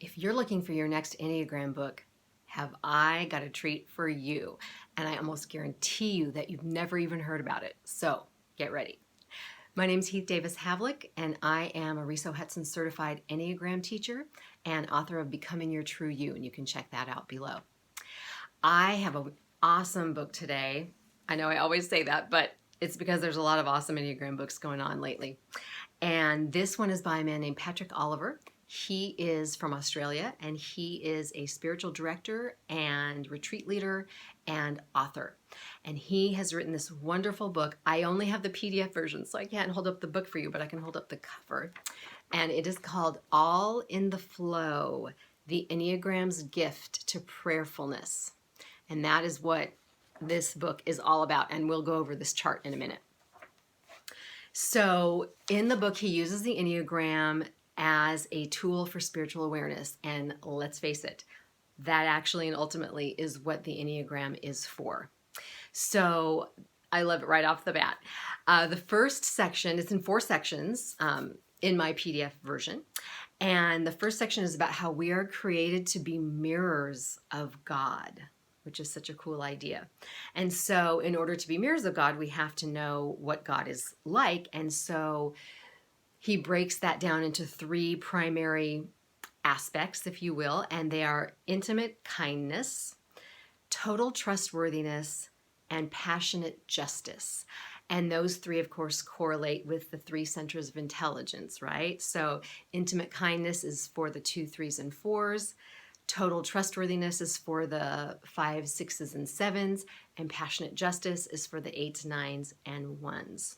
If you're looking for your next Enneagram book, have I got a treat for you? And I almost guarantee you that you've never even heard about it. So get ready. My name is Heath Davis Havlick, and I am a Riso Hudson certified Enneagram teacher and author of Becoming Your True You, and you can check that out below. I have an awesome book today. I know I always say that, but it's because there's a lot of awesome Enneagram books going on lately. And this one is by a man named Patrick Oliver. He is from Australia, and he is a spiritual director and retreat leader and author. And he has written this wonderful book. I only have the PDF version, so I can't hold up the book for you, but I can hold up the cover. And it is called All in the Flow, The Enneagram's Gift to Prayerfulness. And that is what this book is all about. And we'll go over this chart in a minute. So in the book, he uses the Enneagram as a tool for spiritual awareness. And let's face it, that actually and ultimately is what the Enneagram is for. So I love it right off the bat. The first section, it's in 4 sections in my PDF version. And the first section is about how we are created to be mirrors of God, which is such a cool idea. And so in order to be mirrors of God, we have to know what God is like. And so he breaks that down into 3 primary aspects, if you will, and they are intimate kindness, total trustworthiness, and passionate justice. And those 3, of course, correlate with the 3 centers of intelligence, right? So intimate kindness is for the 2, 3s, and 4s. Total trustworthiness is for the 5s, 6s, and 7s. And passionate justice is for the 8s, 9s, and 1s.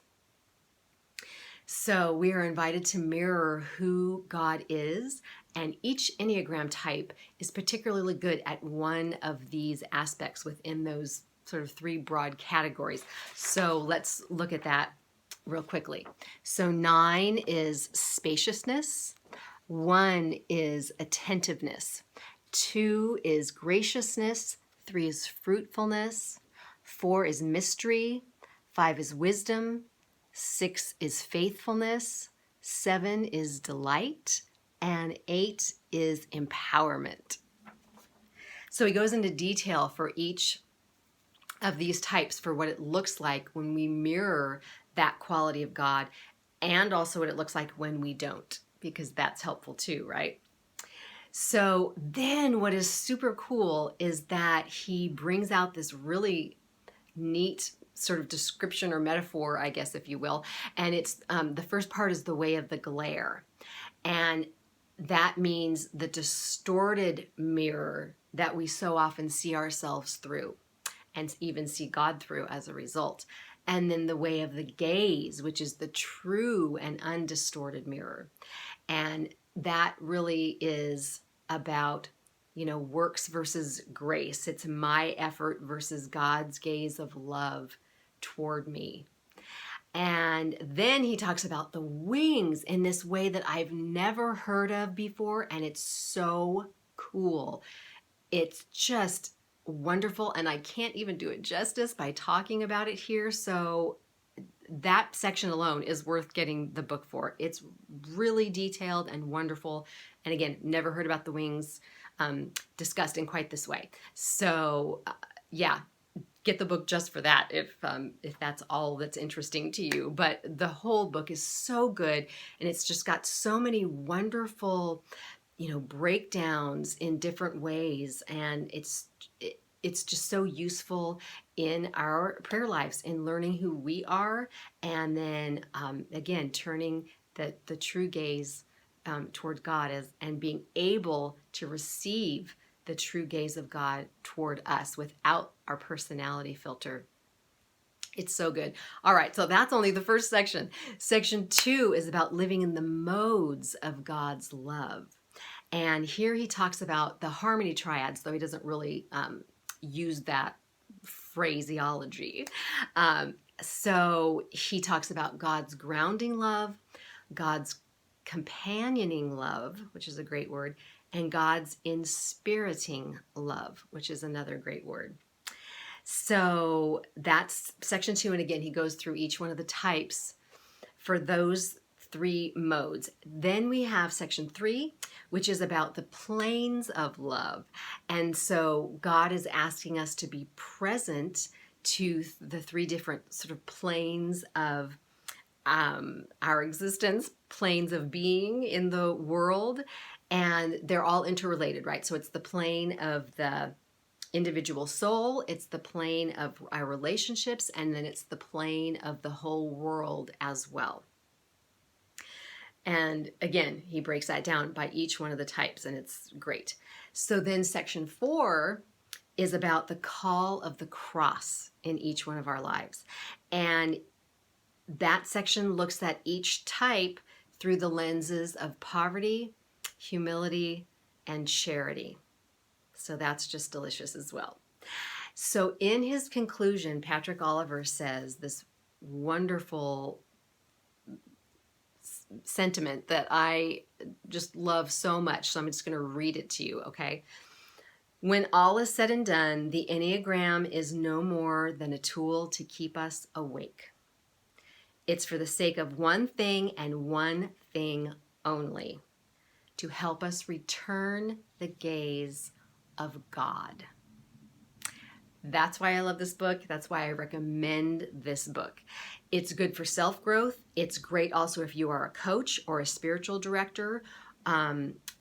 So we are invited to mirror who God is, and each Enneagram type is particularly good at one of these aspects within those sort of 3 broad categories. So let's look at that real quickly. So 9 is spaciousness, 1 is attentiveness, 2 is graciousness, 3 is fruitfulness, 4 is mystery, 5 is wisdom, 6 is faithfulness, 7 is delight, and 8 is empowerment. So he goes into detail for each of these types for what it looks like when we mirror that quality of God, and also what it looks like when we don't, because that's helpful too, right? So then what is super cool is that he brings out this really neat sort of description or metaphor, I guess, if you will. And it's the first part is the way of the glare. And that means the distorted mirror that we so often see ourselves through and even see God through as a result. And then the way of the gaze, which is the true and undistorted mirror. And that really is about, works versus grace. It's my effort versus God's gaze of love toward me. And then he talks about the wings in this way that I've never heard of before, and it's so cool. It's just wonderful, and I can't even do it justice by talking about it here. So that section alone is worth getting the book for. It's really detailed and wonderful. And again, never heard about the wings discussed in quite this way. So yeah, get the book just for that if that's all that's interesting to you. But the whole book is so good, and it's just got so many wonderful, breakdowns in different ways, and it's just so useful in our prayer lives, in learning who we are, and then again turning the true gaze toward God and being able to receive the true gaze of God toward us without our personality filter. It's so good. All right, so that's only the first section. Section 2 is about living in the modes of God's love. And here he talks about the harmony triads, though he doesn't really use that phraseology. So he talks about God's grounding love, God's companioning love, which is a great word, and God's inspiriting love, which is another great word. So that's section 2. And again, he goes through each one of the types for those 3 modes. Then we have section 3, which is about the planes of love. And so God is asking us to be present to the 3 different sort of planes of our existence, planes of being in the world, and they're all interrelated, right? So it's the plane of the individual soul, it's the plane of our relationships, and then it's the plane of the whole world as well. And again, he breaks that down by each one of the types, and it's great. So then section 4 is about the call of the cross in each one of our lives. And that section looks at each type through the lenses of poverty, humility, and charity. So that's just delicious as well. So in his conclusion, Patrick Oliver says this wonderful sentiment that I just love so much. So I'm just going to read it to you, okay? When all is said and done, the Enneagram is no more than a tool to keep us awake. It's for the sake of one thing and one thing only, to help us return the gaze of God. That's why I love this book. That's why I recommend this book. It's good for self-growth. It's great also if you are a coach or a spiritual director,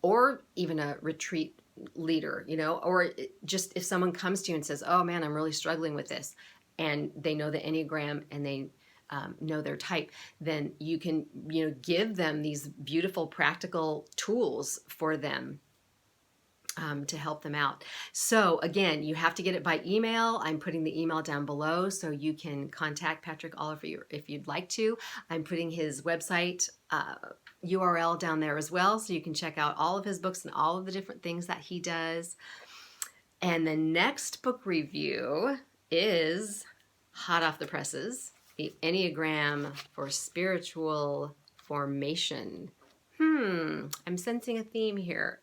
or even a retreat leader, you know, or just if someone comes to you and says, oh man, I'm really struggling with this, and they know the Enneagram and they know their type, then you can, you know, give them these beautiful practical tools for them to help them out. So again, you have to get it by email. I'm putting the email down below so you can contact Patrick Oliver if you'd like to. I'm putting his website URL down there as well, so you can check out all of his books and all of the different things that he does. And the next book review is hot off the presses, the Enneagram for Spiritual Formation. I'm sensing a theme here,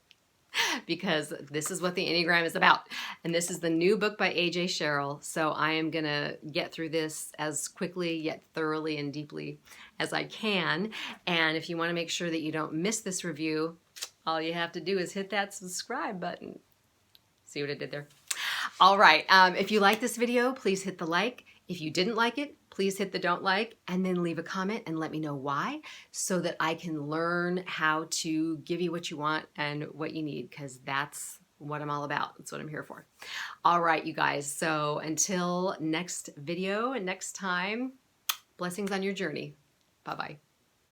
because this is what the Enneagram is about. And this is the new book by A.J. Sherrill. So I am going to get through this as quickly yet thoroughly and deeply as I can. And if you want to make sure that you don't miss this review, all you have to do is hit that subscribe button. See what I did there? All right. If you like this video, please hit the like. If you didn't like it, please hit the don't like, and then leave a comment and let me know why, so that I can learn how to give you what you want and what you need, because that's what I'm all about. That's what I'm here for. All right, you guys. So until next video and next time, blessings on your journey. Bye-bye.